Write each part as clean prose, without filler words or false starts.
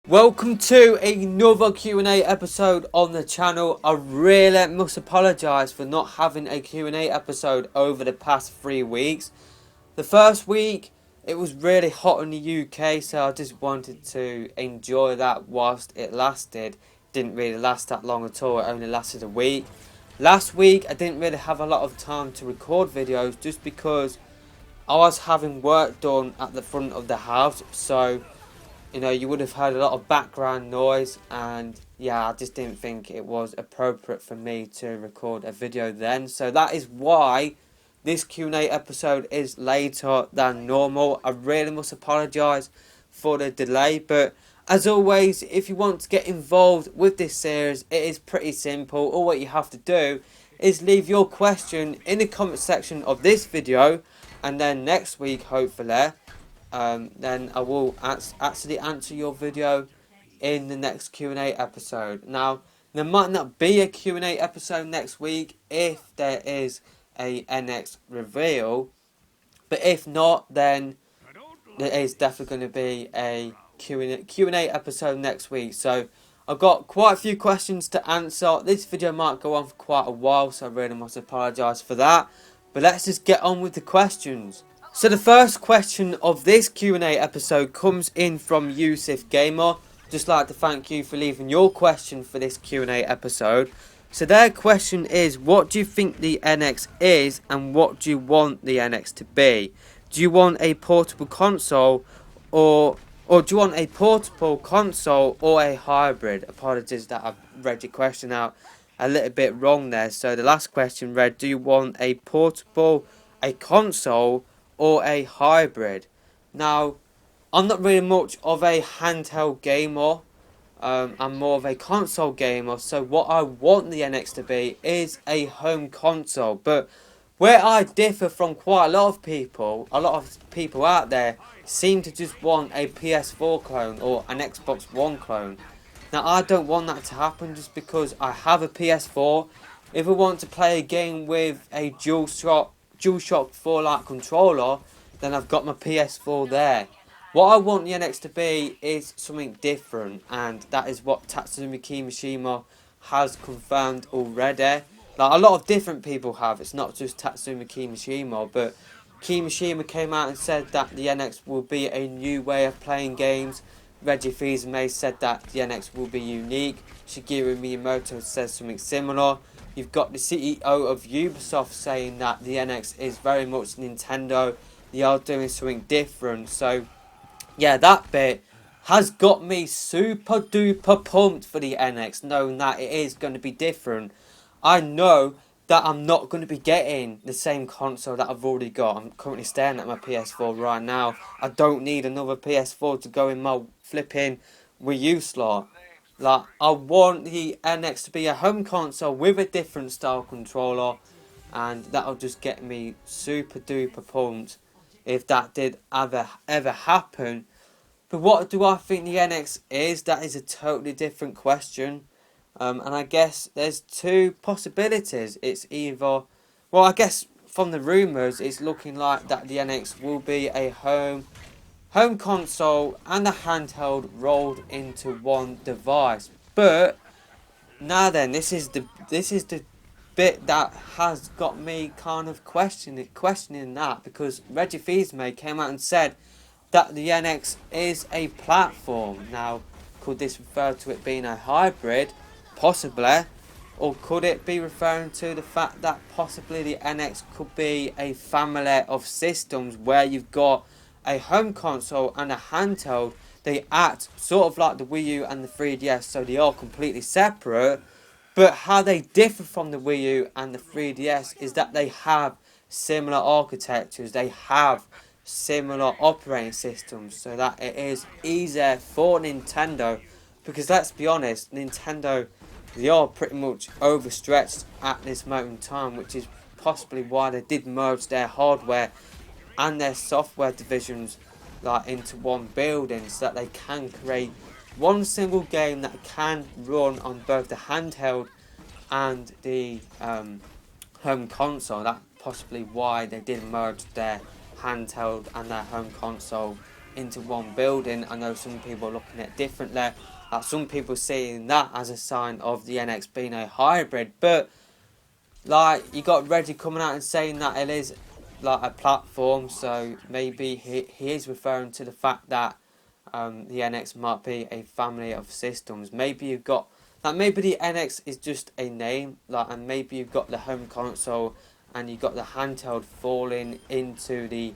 Welcome to another Q&A episode on the channel. I really must apologise for not having a Q&A episode over the past 3 weeks. The first week, it was really hot in the UK, so I just wanted to enjoy that whilst it lasted. Didn't really last that long at all, it only lasted a week. Last week, I didn't really have a lot of time to record videos just because I was having work done at the front of the house, so you would have heard a lot of background noise, and yeah, I just didn't think it was appropriate for me to record a video then. So that is why this Q&A episode is later than normal. I really must apologise for the delay, but as always, if you want to get involved with this series, it is pretty simple. All what you have to do is leave your question in the comment section of this video, and then next week, hopefully, then I will actually answer your video in the next Q&A episode. Now, there might not be a Q&A episode next week if there is a NX reveal, but if not, then there is definitely going to be a Q&A episode next week. So I've got quite a few questions to answer. This video might go on for quite a while, so I really must apologise for that. But let's just get on with the questions. So the first question of this Q&A episode comes in from Yusuf Gamer. Just like to thank you for leaving your question for this Q&A episode. So their question is, what do you think the NX is and what do you want the NX to be? Do you want a portable console or do you want a portable console or a hybrid? Apologies that I've read your question out a little bit wrong there. So the last question read, do you want a portable, a console or a hybrid? Now, I'm not really much of a handheld gamer. I'm more of a console gamer, so what I want the NX to be is a home console. But where I differ from quite a lot of people out there seem to just want a PS4 clone or an Xbox One clone. Now, I don't want that to happen just because I have a PS4. If I want to play a game with a DualShock 4 controller, then I've got my PS4 there. What I want the NX to be is something different, and that is what Tatsumi Kimishima has confirmed already. Like, a lot of different people have, it's not just Tatsumi Kimishima, but Kimishima came out and said that the NX will be a new way of playing games. Reggie Fils-Aimé said that the NX will be unique. Shigeru Miyamoto says something similar. You've got the CEO of Ubisoft saying that the NX is very much Nintendo. They are doing something different. So yeah, that bit has got me super duper pumped for the NX, knowing that it is going to be different. I know that I'm not going to be getting the same console that I've already got. I'm currently staring at my PS4 right now. I don't need another PS4 to go in my flipping Wii U slot. Like, I want the NX to be a home console with a different style controller, and that'll just get me super duper pumped if that did ever happen. But what do I think the NX is? That is a totally different question. And I guess there's two possibilities. It's either, well, I guess from the rumours, it's looking like that the NX will be a home console and a handheld rolled into one device. But now then, this is the bit that has got me kind of questioning that, because Reggie Fils-Aimé came out and said that the NX is a platform. Now, could this refer to it being a hybrid? Possibly. Or could it be referring to the fact that possibly the NX could be a family of systems where you've got a home console and a handheld? They act sort of like the Wii U and the 3DS, so they are completely separate. But how they differ from the Wii U and the 3DS is that they have similar architectures, they have similar operating systems, so that it is easier for Nintendo. Because let's be honest, Nintendo, they are pretty much overstretched at this moment in time, which is possibly why they did merge their hardware and their software divisions into one building, so that they can create one single game that can run on both the handheld and the home console. That's possibly why they did merge their handheld and their home console into one building. I know some people are looking at it differently. Some people seeing that as a sign of the NX being a hybrid, but like you got Reggie coming out and saying that it is like a platform, so maybe he is referring to the fact that the NX might be a family of systems. Maybe you've got like maybe the NX is just a name, like, and maybe you've got the home console and you've got the handheld falling into the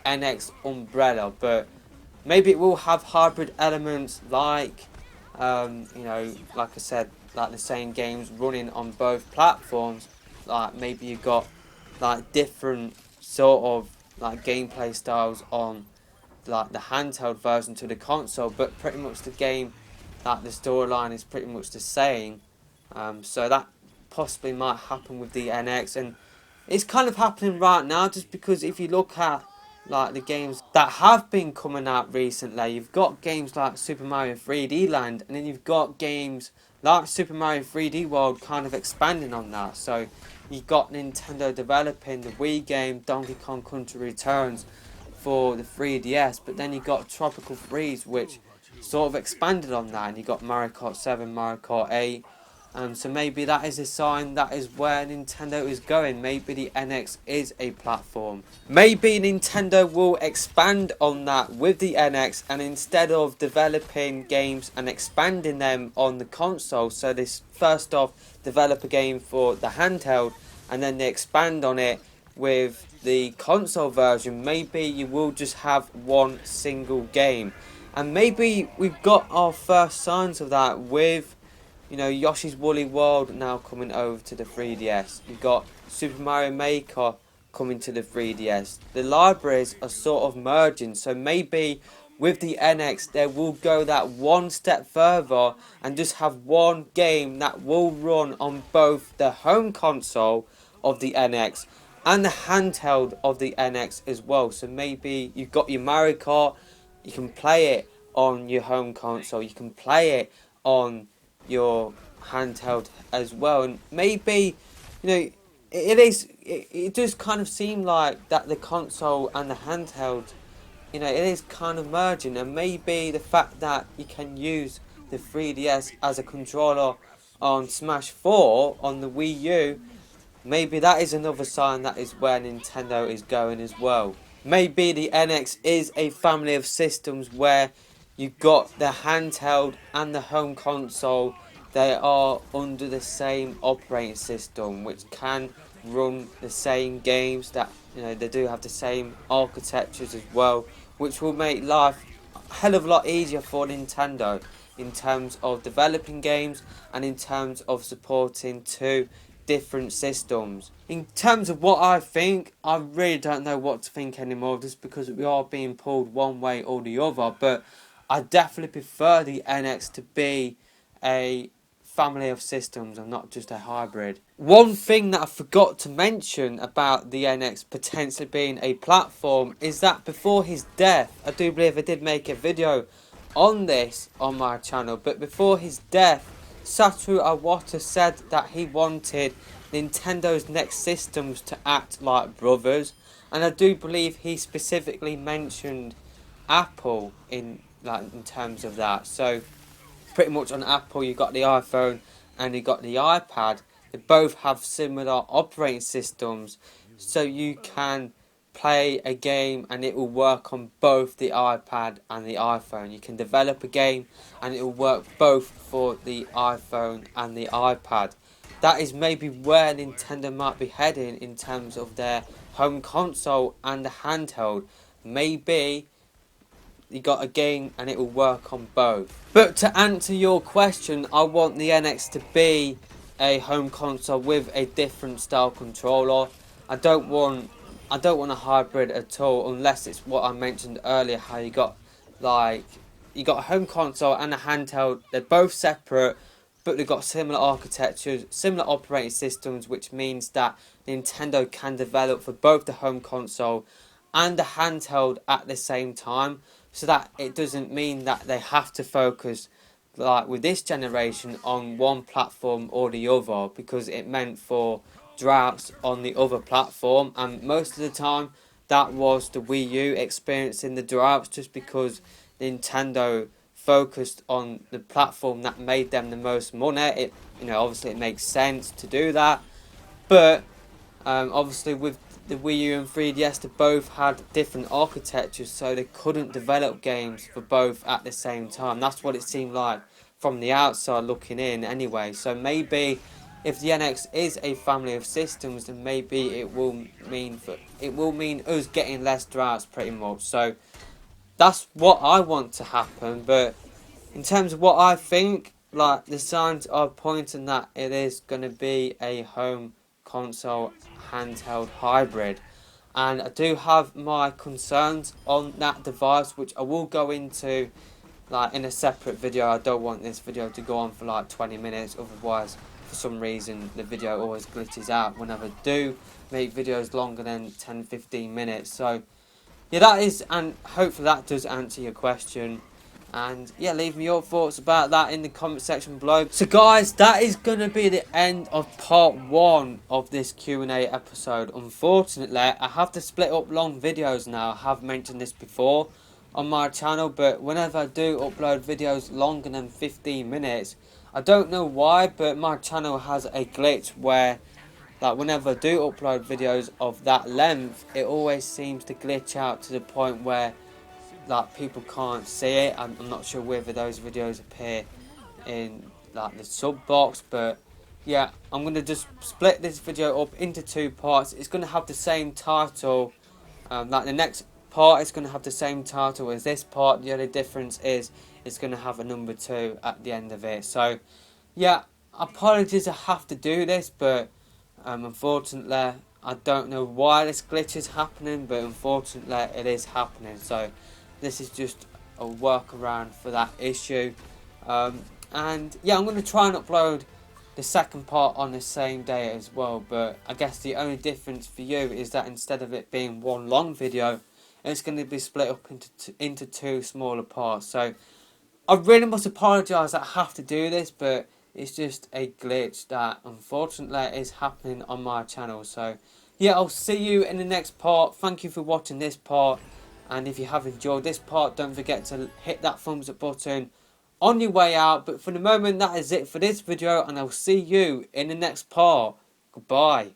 NX umbrella, but maybe it will have hybrid elements like like I said, like the same games running on both platforms. Like maybe you got like different sort of like gameplay styles on like the handheld version to the console, but pretty much the game, like the storyline is pretty much the same. So that possibly might happen with the NX, and it's kind of happening right now just because if you look at like the games that have been coming out recently, you've got games like Super Mario 3D Land, and then you've got games like Super Mario 3D World kind of expanding on that. So you've got Nintendo developing the Wii game Donkey Kong Country Returns for the 3DS, but then you got Tropical Freeze, which sort of expanded on that, and you got Mario Kart 7, Mario Kart 8. So maybe that is a sign that is where Nintendo is going. Maybe the NX is a platform. Maybe Nintendo will expand on that with the NX, and instead of developing games and expanding them on the console, so they first off develop a game for the handheld and then they expand on it with the console version, maybe you will just have one single game. And maybe we've got our first signs of that with Yoshi's Woolly World now coming over to the 3DS. You've got Super Mario Maker coming to the 3DS. The libraries are sort of merging, so maybe with the NX they will go that one step further and just have one game that will run on both the home console of the NX and the handheld of the NX as well. So maybe you've got your Mario Kart, you can play it on your home console, you can play it on your handheld as well, and maybe it does kind of seem like that the console and the handheld, it is kind of merging, and maybe the fact that you can use the 3DS as a controller on Smash 4 on the Wii U, maybe that is another sign that is where Nintendo is going as well. Maybe the NX is a family of systems where you've got the handheld and the home console. They are under the same operating system, which can run the same games. That they do have the same architectures as well, which will make life a hell of a lot easier for Nintendo in terms of developing games and in terms of supporting two different systems. In terms of what I think, I really don't know what to think anymore, just because we are being pulled one way or the other, but I definitely prefer the NX to be a family of systems and not just a hybrid. One thing that I forgot to mention about the NX potentially being a platform is that before his death, I do believe I did make a video on this on my channel, but before his death, Satoru Iwata said that he wanted Nintendo's next systems to act like brothers, and I do believe he specifically mentioned Apple in terms of that. So pretty much on Apple you got the iPhone and you got the iPad. They both have similar operating systems, so you can play a game and it will work on both the iPad and the iPhone. You can develop a game and it will work both for the iPhone and the iPad. That is maybe where Nintendo might be heading in terms of their home console and the handheld. Maybe you got a game and it will work on both. But to answer your question, I want the NX to be a home console with a different style controller. I don't want a hybrid at all, unless it's what I mentioned earlier, how you got a home console and a handheld. They're both separate, but they've got similar architectures, similar operating systems, which means that Nintendo can develop for both the home console and the handheld at the same time, so that it doesn't mean that they have to focus, like with this generation, on one platform or the other, because it meant for droughts on the other platform, and most of the time that was the Wii U experiencing the droughts, just because Nintendo focused on the platform that made them the most money. It, obviously it makes sense to do that, but obviously with the Wii U and 3DS, they both had different architectures, so they couldn't develop games for both at the same time. That's what it seemed like from the outside looking in anyway. So maybe if the NX is a family of systems, then maybe it will mean us getting less droughts pretty much. So that's what I want to happen. But in terms of what I think, like, the signs are pointing that it is going to be a home console handheld hybrid, and I do have my concerns on that device, which I will go into like in a separate video. I don't want this video to go on for like 20 minutes, otherwise for some reason the video always glitches out whenever I do make videos longer than 10-15 minutes. So yeah, that is, and hopefully that does answer your question. And yeah, leave me your thoughts about that in the comment section below. So guys, that is going to be the end of part 1 of this Q&A episode. Unfortunately, I have to split up long videos now. I have mentioned this before on my channel, but whenever I do upload videos longer than 15 minutes, I don't know why, but my channel has a glitch where, like, whenever I do upload videos of that length, it always seems to glitch out to the point where, like, people can't see it. I'm not sure whether those videos appear in like the sub box, but yeah, I'm gonna just split this video up into 2 parts. It's gonna have the same title, like the next part is gonna have the same title as this part. The only difference is it's gonna have a number 2 at the end of it. So yeah, apologies I have to do this, but unfortunately I don't know why this glitch is happening, but unfortunately it is happening. So this is just a workaround for that issue. And yeah, I'm going to try and upload the second part on the same day as well, but I guess the only difference for you is that instead of it being one long video, it's going to be split up into 2 smaller parts. So I really must apologise that I have to do this, but it's just a glitch that unfortunately is happening on my channel. So yeah, I'll see you in the next part. Thank you for watching this part, and if you have enjoyed this part, don't forget to hit that thumbs up button on your way out. But for the moment, that is it for this video, and I'll see you in the next part. Goodbye.